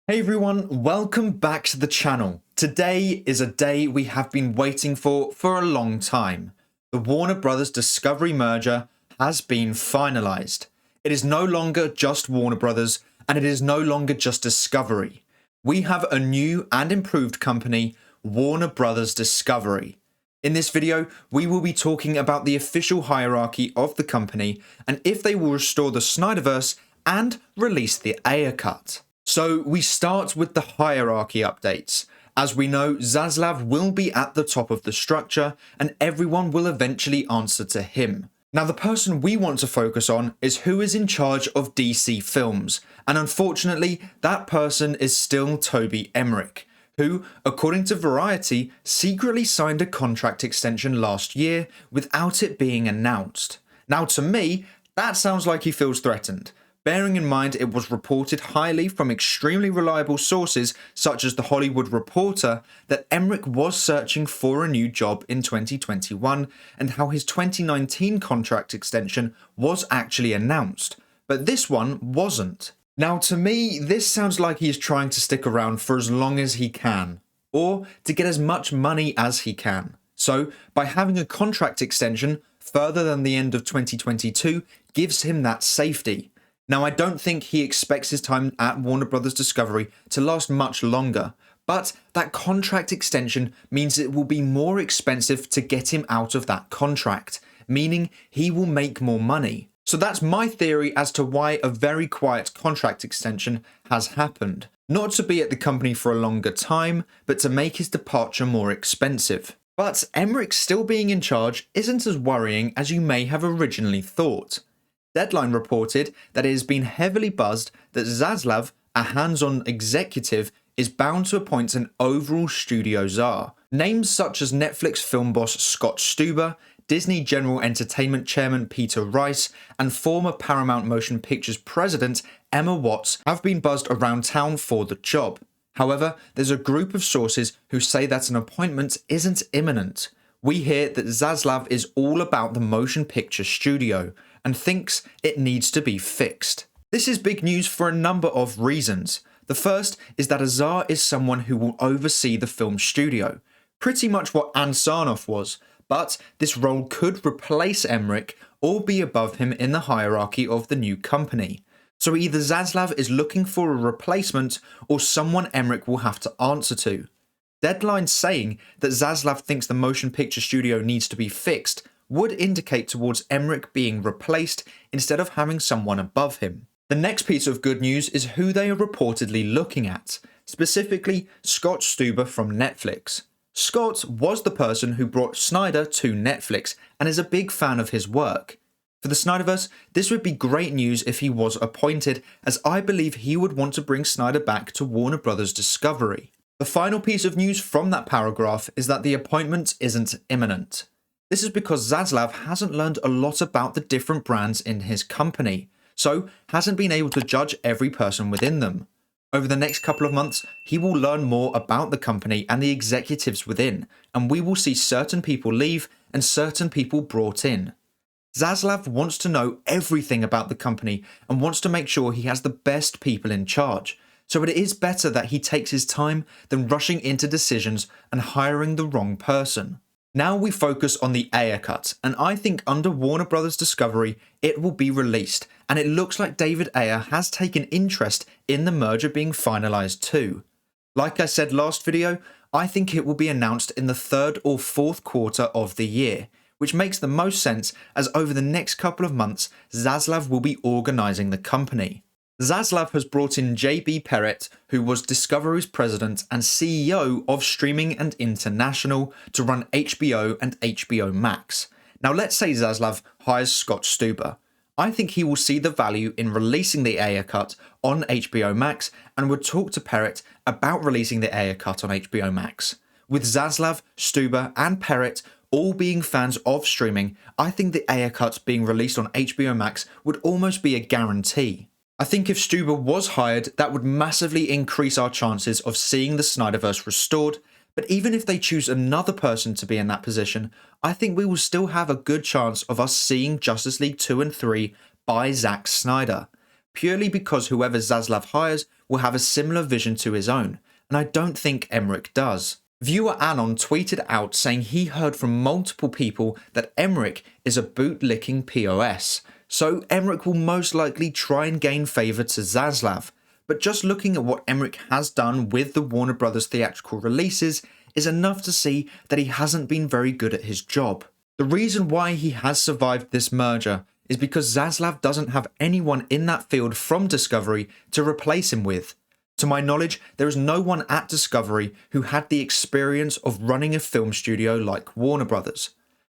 Hey everyone, welcome back to the channel. Today is a day we have been waiting for a long time. The Warner Brothers Discovery merger has been finalized. It is no longer just Warner Brothers, and it is no longer just Discovery. We have a new and improved company, Warner Brothers Discovery. In this video, we will be talking about the official hierarchy of the company and if they will restore the SnyderVerse and release the Ayer Cut. So we start with the hierarchy updates. As we know, Zaslav will be at the top of the structure and everyone will eventually answer to him. Now the person we want to focus on is who is in charge of DC films, and unfortunately that person is still Toby Emmerich, who, according to Variety, secretly signed a contract extension last year without it being announced. Now to me, that sounds like he feels threatened. Bearing in mind it was reported highly from extremely reliable sources such as The Hollywood Reporter that Emmerich was searching for a new job in 2021 and how his 2019 contract extension was actually announced, but this one wasn't. Now to me, this sounds like he is trying to stick around for as long as he can, or to get as much money as he can. So by having a contract extension further than the end of 2022 gives him that safety. Now, I don't think he expects his time at Warner Brothers Discovery to last much longer, but that contract extension means it will be more expensive to get him out of that contract, meaning he will make more money. So that's my theory as to why a very quiet contract extension has happened. Not to be at the company for a longer time, but to make his departure more expensive. But Emmerich still being in charge isn't as worrying as you may have originally thought. Deadline reported that it has been heavily buzzed that Zaslav, a hands-on executive, is bound to appoint an overall studio czar. Names such as Netflix film boss Scott Stuber, Disney General Entertainment chairman Peter Rice, and former Paramount Motion Pictures president Emma Watts have been buzzed around town for the job. However, there's a group of sources who say that an appointment isn't imminent. We hear that Zaslav is all about the motion picture studio and thinks it needs to be fixed. This is big news for a number of reasons. The first is that a czar is someone who will oversee the film studio, pretty much what Ann Sarnoff was, but this role could replace Emmerich or be above him in the hierarchy of the new company. So either Zaslav is looking for a replacement or someone Emmerich will have to answer to. Deadline saying that Zaslav thinks the motion picture studio needs to be fixed would indicate towards Emmerich being replaced instead of having someone above him. The next piece of good news is who they are reportedly looking at, specifically Scott Stuber from Netflix. Scott was the person who brought Snyder to Netflix and is a big fan of his work. For the SnyderVerse, this would be great news if he was appointed, as I believe he would want to bring Snyder back to Warner Brothers Discovery. The final piece of news from that paragraph is that the appointment isn't imminent. This is because Zaslav hasn't learned a lot about the different brands in his company, so hasn't been able to judge every person within them. Over the next couple of months, he will learn more about the company and the executives within, and we will see certain people leave and certain people brought in. Zaslav wants to know everything about the company and wants to make sure he has the best people in charge, so it is better that he takes his time than rushing into decisions and hiring the wrong person. Now we focus on the Ayer Cut, and I think under Warner Brothers Discovery it will be released, and it looks like David Ayer has taken interest in the merger being finalised too. Like I said last video, I think it will be announced in the third or fourth quarter of the year, which makes the most sense as over the next couple of months Zaslav will be organising the company. Zaslav has brought in JB Perrett, who was Discovery's president and CEO of Streaming and International, to run HBO and HBO Max. Now let's say Zaslav hires Scott Stuber. I think he will see the value in releasing the Ayer Cut on HBO Max and would talk to Perrett about releasing the Ayer Cut on HBO Max. With Zaslav, Stuber and Perrett all being fans of streaming, I think the Ayer Cut being released on HBO Max would almost be a guarantee. I think if Stuber was hired, that would massively increase our chances of seeing the SnyderVerse restored, but even if they choose another person to be in that position, I think we will still have a good chance of us seeing Justice League 2 and 3 by Zack Snyder, purely because whoever Zaslav hires will have a similar vision to his own, and I don't think Emmerich does. Viewer Anon tweeted out saying he heard from multiple people that Emmerich is a bootlicking POS, so Emmerich will most likely try and gain favour to Zaslav. But just looking at what Emmerich has done with the Warner Brothers theatrical releases is enough to see that he hasn't been very good at his job. The reason why he has survived this merger is because Zaslav doesn't have anyone in that field from Discovery to replace him with. To my knowledge, there is no one at Discovery who had the experience of running a film studio like Warner Brothers.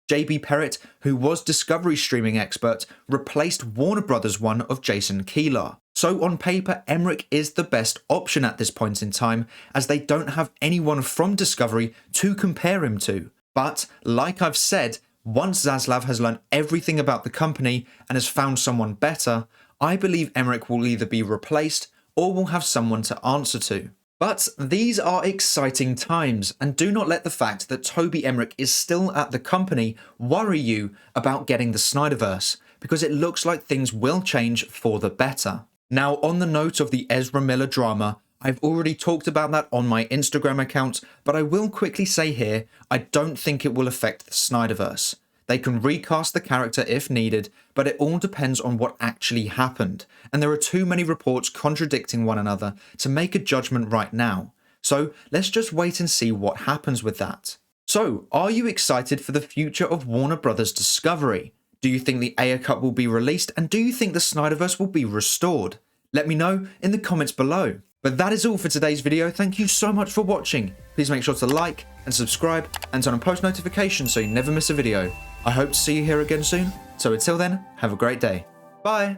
JB Perrett, who was Discovery streaming expert, replaced Warner Brothers one of Jason Keelar. So on paper, Emmerich is the best option at this point in time, as they don't have anyone from Discovery to compare him to. But, like I've said, once Zaslav has learned everything about the company and has found someone better, I believe Emmerich will either be replaced or will have someone to answer to. But these are exciting times, and do not let the fact that Toby Emmerich is still at the company worry you about getting the SnyderVerse, because it looks like things will change for the better. Now, on the note of the Ezra Miller drama, I've already talked about that on my Instagram account, but I will quickly say here, I don't think it will affect the SnyderVerse. They can recast the character if needed, but it all depends on what actually happened, and there are too many reports contradicting one another to make a judgment right now. So let's just wait and see what happens with that. So, are you excited for the future of Warner Brothers Discovery? Do you think the Ayer Cut will be released, and do you think the SnyderVerse will be restored? Let me know in the comments below. But that is all for today's video. Thank you so much for watching. Please make sure to like and subscribe and turn on post notifications so you never miss a video. I hope to see you here again soon. So until then, have a great day. Bye.